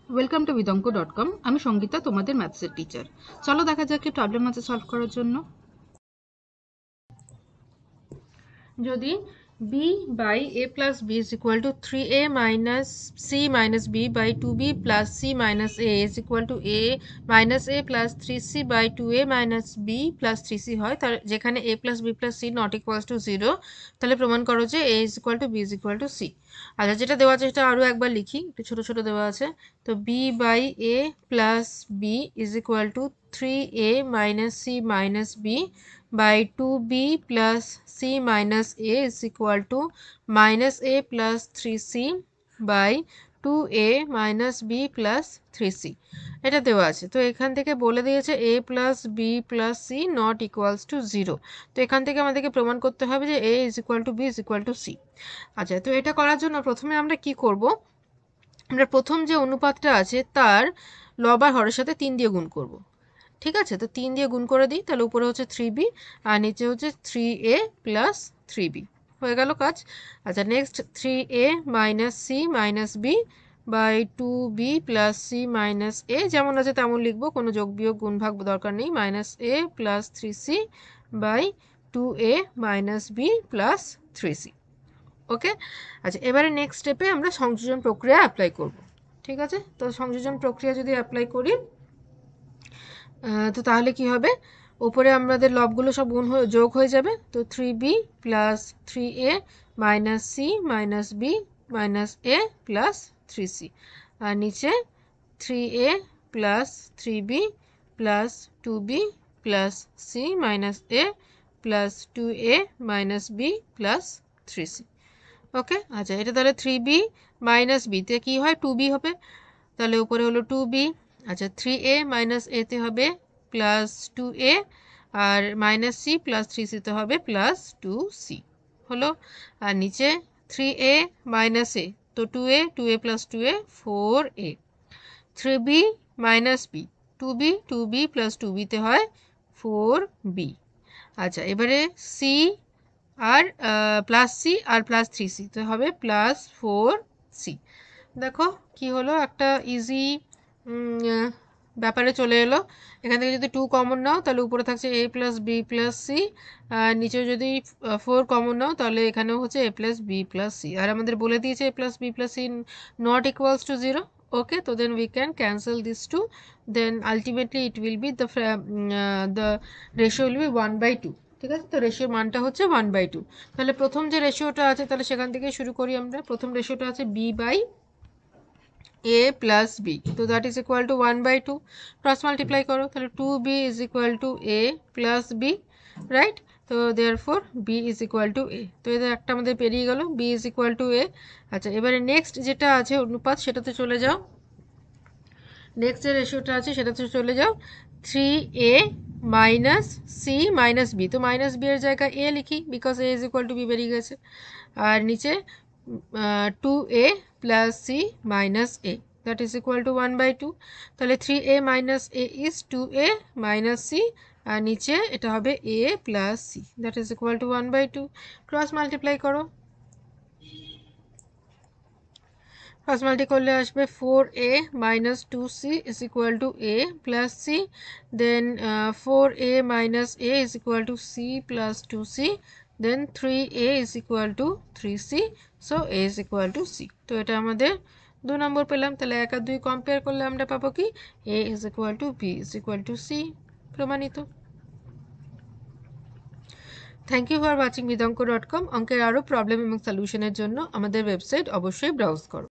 Welcome to vidonko.com। আমি সঙ্গীতা, তোমাদের ম্যাথসের teacher. চলো দেখা যাক কি প্রবলেম আছে সলভ করার জন্য। যদি b by a plus b is equal to 3a minus c minus b by 2b plus c minus a is equal to a minus a plus 3c by 2a minus b plus 3c হয়, তার যেখানে a plus b plus c not equals to 0, তাহলে প্রমাণ করো যে a is equal to b is equal to c। আচ্ছা, যেটা দেওয়া আছে সেটা আরও একবার লিখি, একটু ছোটো ছোটো দেওয়া আছে। তো b by a plus b is equal to 3a minus c minus b by 2b plus c minus a is equal to minus a plus 3c by 2a minus b plus 3c। এটা দেওয়া আছে। তো এখান থেকে বলে দিয়েছে a plus b plus c not equals to 0। তো এখান থেকে আমাদেরকে প্রমাণ করতে হবে যে a is equal to b is equal to c। আচ্ছা, তো এটা করার জন্য প্রথমে আমরা কি করব, আমরা প্রথম যে অনুপাতটা আছে তার লব আর হরের সাথে 3 দিয়ে গুণ করব। ঠিক আছে, তো 3 দিয়ে গুণ করে দিই, তাহলে উপরে হচ্ছে 3b আর নিচে হচ্ছে 3a প্লাস 3b, হয়ে গেল কাজ। আচ্ছা, next 3a minus C minus B by 2b plus C minus A, যেমন আছে তেমন লিখবো, কোনো যোগ বিয়োগ গুণ ভাগ দরকার নেই। Minus A plus 3c by 2a minus B plus 3c। Okay. আচ্ছা, এবারে নেক্সট স্টেপে আমরা সংযোজন প্রক্রিয়া অ্যাপ্লাই করব। ঠিক আছে, তো সংযোজন প্রক্রিয়া যদি অ্যাপ্লাই করি তো তাহলে কি হবে, উপরে আমাদের লবগুলো সব গুণ হয়ে যোগ হয়ে যাবে। তো 3b plus 3a minus C minus B minus A plus 3c, আর নিচে 3a plus 3b plus 2b plus C minus A plus 2a minus B plus 3c। Okay. আচ্ছা, এটা তাহলে 3b মাইনাস বিতে কী হয়, 2b হবে, তাহলে উপরে হলো 2b। আচ্ছা, 3a মাইনাস এতে হবে প্লাস 2a, আর মাইনাস সি প্লাস 3cতে হবে প্লাস 2c হলো। আর নিচে 3a মাইনাস এ, তো 2a, 2a plus 2a 4a। 3b minus B, 2b, 2b plus 2bতে হয় 4b। আচ্ছা, এবারে সি আর প্লাস সি আর প্লাস 3c, তো হবে প্লাস 4c। দেখো কি হলো, একটা ইজি ব্যাপারে চলে এলো। এখান থেকে যদি 2 কমন নাও তাহলে উপরে থাকছে a plus B plus C, আর নিচে যদি 4 কমন নাও তাহলে এখানেও হচ্ছে a plus B plus C, আর আমাদের বলে দিয়েছে a plus B plus C not equals to 0। Okay, তো then we can cancel this two, then ultimately it will be the ratio will be 1/2। ঠিক আছে, তো রেশিওর মানটা হচ্ছে 1/2। তাহলে প্রথম যে রেশিওটা আছে তাহলে সেখান থেকে শুরু করি আমরা। প্রথম রেশিওটা আছে b by a plus b, তো that is equal to 1/2। Cross multiply করো, তাহলে 2b is equal to a plus b, right. তো therefore b is equal to a, তো এদের একটা আমাদের পেরিয়ে গেল, b is equal to a। আচ্ছা, এবারে নেক্সট যেটা আছে অনুপাত সেটাতে চলে যাও, নেক্সট যে রেশিওটা আছে সেটাতে চলে যাও। 3a minus C minus B, তো মাইনাস বি এর জায়গায় a লিখি, because a is equal to b বেরিয়ে গেছে। আর নিচে 2a plus C minus A, that is equal to 1/2। তাহলে 3a minus A is 2a minus C, আর নিচে এটা হবে a plus C, that is equal to 1/2। Cross multiply করো, ক্রস মাল্টি করলে আসবে 4a minus 2c is equal to a plus C, then 4a minus a is equal to c plus 2c, then 3a is equal to 3c, so a is equal to c। তো এটা আমাদের 2 নম্বর পেলাম। তাহলে 1 আর 2 compare করলে আমরা পাবো কি, a is equal to b is equal to c, প্রমাণিত। Thank you for watching vidonko.com। অঙ্কের আরও প্রবলেম এবং সলিউশনের জন্য আমাদের ওয়েবসাইট অবশ্যই ব্রাউজ করো।